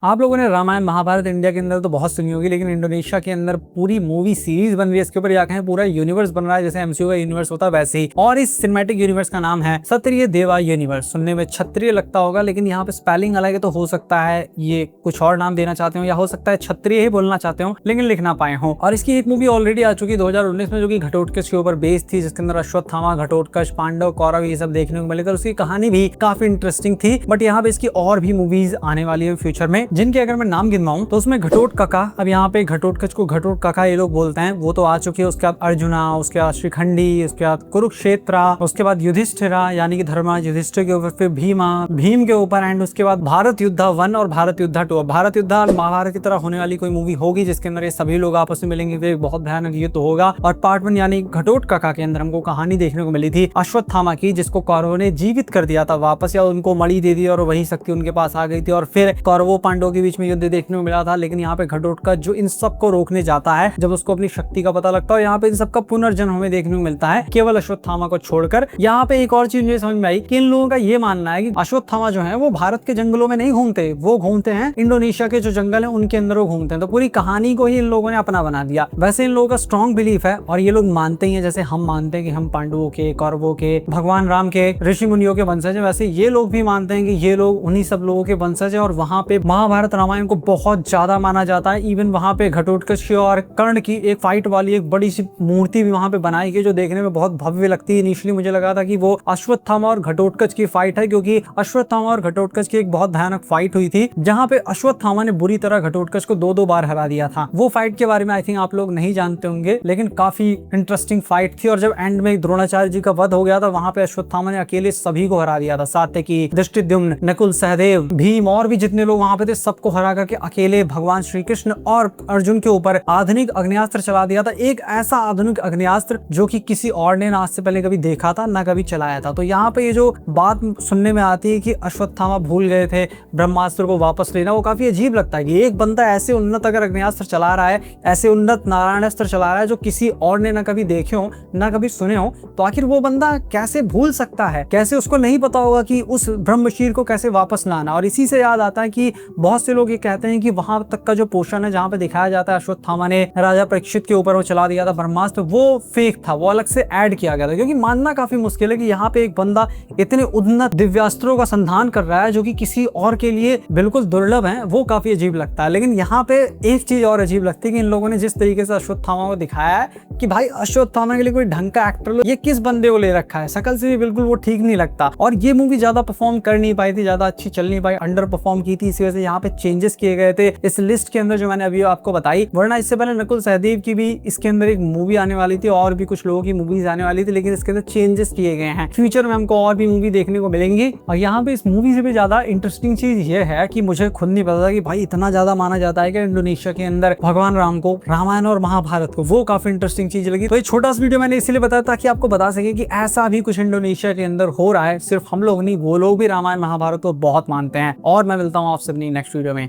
आप लोगों ने रामायण महाभारत इंडिया के अंदर तो बहुत सुनी होगी, लेकिन इंडोनेशिया के अंदर पूरी मूवी सीरीज बन रही है इसके ऊपर, या कहें पूरा यूनिवर्स बन रहा है जैसे एमसीयू का यूनिवर्स होता है वैसे ही। और इस सिनेमैटिक यूनिवर्स का नाम है क्षत्रिय देवा यूनिवर्स। सुनने में क्षत्रिय लगता होगा, लेकिन यहाँ पे स्पेलिंग अलग है, तो हो सकता है ये कुछ और नाम देना चाहते हो, या हो सकता है क्षत्रिय ही बोलना चाहते हो लेकिन लिख ना पाए हो। और इसकी एक मूवी ऑलरेडी आ चुकी है 2019 में, जो कि घटोत्कच के ऊपर बेस्ड थी, जिसके अंदर अश्वत्थामा, घटोत्कच, पांडव, कौरव ये सब देखने को मिले थे। उसकी कहानी भी काफी इंटरेस्टिंग थी। बट यहाँ पे इसकी और भी मूवीज आने वाली है फ्यूचर में, जिनके अगर मैं नाम गिनवाऊं तो उसमें घटोत्कचा, अब यहाँ पे घटोत्कच को घटोत्कचा ये लोग बोलते हैं, वो तो आ चुकी है। उसके बाद अर्जुना, उसके बाद श्रीखंडी, उसके बाद कुरुक्षेत्र, उसके बाद युधिष्ठिरा यानी कि धर्मराज युधिष्ठिर के ऊपर, फिर भीम के ऊपर, एंड उसके बाद भारत युद्ध 1 और भारत युद्ध 2। भारत युद्ध महाभारत की तरह होने वाली कोई मूवी होगी जिसके अंदर ये सभी लोग आपस में मिलेंगे, फिर बहुत भयानक युद्ध होगा। और पार्ट 1 यानी घटोत्कचा के अंदर हमको कहानी देखने को मिली थी अश्वत्थामा की, जिसको कौरवों ने जीवित कर दिया था वापस, या उनको मणि दे दी और वही शक्ति उनके पास आ गई थी, और फिर कौरवों पांडवों के बीच में युद्ध देखने को मिला था। लेकिन यहाँ पे घटोत्कच जो इन सबको रोकने जाता है, जब उसको अपनी शक्ति का पता लगता है, यहाँ पे इन सबका पुनर्जन्म हमें देखने को मिलता है केवल अश्वत्थामा को छोड़कर। यहाँ पे एक और चीज मुझे समझ में आई कि इन लोगों का ये मानना है कि अश्वत्थामा जो है वो भारत के जंगलों में नहीं घूमते, वो घूमते हैं इंडोनेशिया के जो जंगल है उनके अंदर वो घूमते हैं। तो पूरी कहानी को ही इन लोगों ने अपना बना दिया। वैसे इन लोगों का स्ट्रॉन्ग बिलीफ है, और ये लोग मानते ही है, जैसे हम मानते हैं कि हम पांडवों के, कौरवों के, भगवान राम के, ऋषि मुनियों के वंशज है, वैसे ये लोग भी मानते हैं कि ये लोग उन्हीं सब लोगों के वंशज है। और वहां पे महाभारत रामायण को बहुत ज्यादा माना जाता है। इवन वहां पे घटोत्कच और कर्ण की एक फाइट वाली एक बड़ी सी मूर्ति भी वहां पे बनाई गई, जो देखने में बहुत भव्य लगती है। इनिशियली मुझे लगा था कि वो अश्वत्थामा और घटोत्कच की फाइट है, क्योंकि अश्वत्थामा और घटोत्कच की एक बहुत भयानक फाइट हुई थी, जहां पे अश्वत्थामा ने बुरी तरह घटोत्कच को 2-2 बार हरा दिया था। वो फाइट के बारे में आई थिंक आप लोग नहीं जानते होंगे, लेकिन काफी इंटरेस्टिंग फाइट थी। और जब एंड में द्रोणाचार्य जी का वध हो गया था, वहां पे अश्वत्थामा ने अकेले सभी को हरा दिया था। सात्यकी, दृष्टिद्युम्न, नकुल, सहदेव, भीम और भी जितने लोग वहां पे थे सबको हरा करके अकेले भगवान श्री कृष्ण और अर्जुन के ऊपर आधुनिक अग्नियास्त्र चला दिया था। एक ऐसा आधुनिक अग्नियास्त्र जो कि किसी और ने आज से पहले कभी देखा था ना कभी चलाया था। तो यहाँ पे ये जो बात सुनने में आती है कि अश्वत्थामा भूल गए थे ब्रह्मास्त्र को वापस लेना, वो काफी अजीब लगता है कि एक बंदा ऐसे उन्नत अगर अग्नियास्त्र चला रहा है, ऐसे उन्नत नारायणास्त्र चला रहा है जो किसी और ने ना कभी देखे हो ना कभी सुने हो, तो आखिर वो बंदा कैसे भूल सकता है? कैसे उसको नहीं पता होगा कि उस ब्रह्मशीर को कैसे वापस लाना? और इसी से याद आता है कि बहुत से लोग ये कहते हैं कि वहां तक का जो पोर्शन है जहां पे दिखाया जाता है अश्वत्थामा ने राजा परीक्षित के ऊपर वो चला दिया था ब्रह्मास्त्र, वो फेक था, वो अलग से ऐड किया गया था। क्योंकि मानना काफी मुश्किल है कि यहाँ पे एक बंदा इतने उन्नत दिव्यास्त्रों का संधान कर रहा है जो कि किसी और के लिए बिल्कुल दुर्लभ है, वो काफी अजीब लगता है। लेकिन यहाँ पे एक चीज और अजीब लगती है कि इन लोगों ने जिस तरीके से अश्वत्थामा को दिखाया है कि भाई अश्वत्थामा के लिए कोई ढंग का एक्टर लो, ये किस बंदे को ले रखा है, शकल से भी बिल्कुल वो ठीक नहीं लगता। और ये मूवी ज्यादा परफॉर्म कर नहीं पाई थी, ज्यादा अच्छी चल नहीं पाई, अंडर परफॉर्म की थी। इसी वजह से यहाँ पे चेंजेस किए गए थे इस लिस्ट के अंदर जो मैंने अभी आपको बताई। वरना इससे पहले नकुल सहदेव की भी इसके अंदर एक मूवी आने वाली थी, और भी कुछ लोगों की मूवीज आने वाली थी, लेकिन इसके अंदर चेंजेस किए गए हैं। फ्यूचर में हमको और भी मूवी देखने को मिलेंगी। और यहाँ पे इस मूवी से भी ज्यादा इंटरेस्टिंग चीज ये है कि मुझे खुद नहीं पता था कि भाई इतना ज्यादा माना जाता है कि इंडोनेशिया के अंदर भगवान राम को, रामायण और महाभारत को, वो काफी इंटरेस्टिंग चीज लगी। तो ये छोटा सा वीडियो मैंने इसलिए बताया ताकि आपको बता सके कि ऐसा भी कुछ इंडोनेशिया के अंदर हो रहा है। सिर्फ हम लोग नहीं, वो लोग भी रामायण महाभारत को बहुत मानते हैं। और मैं मिलता हूँ आपसे अपनी नेक्स्ट वीडियो में।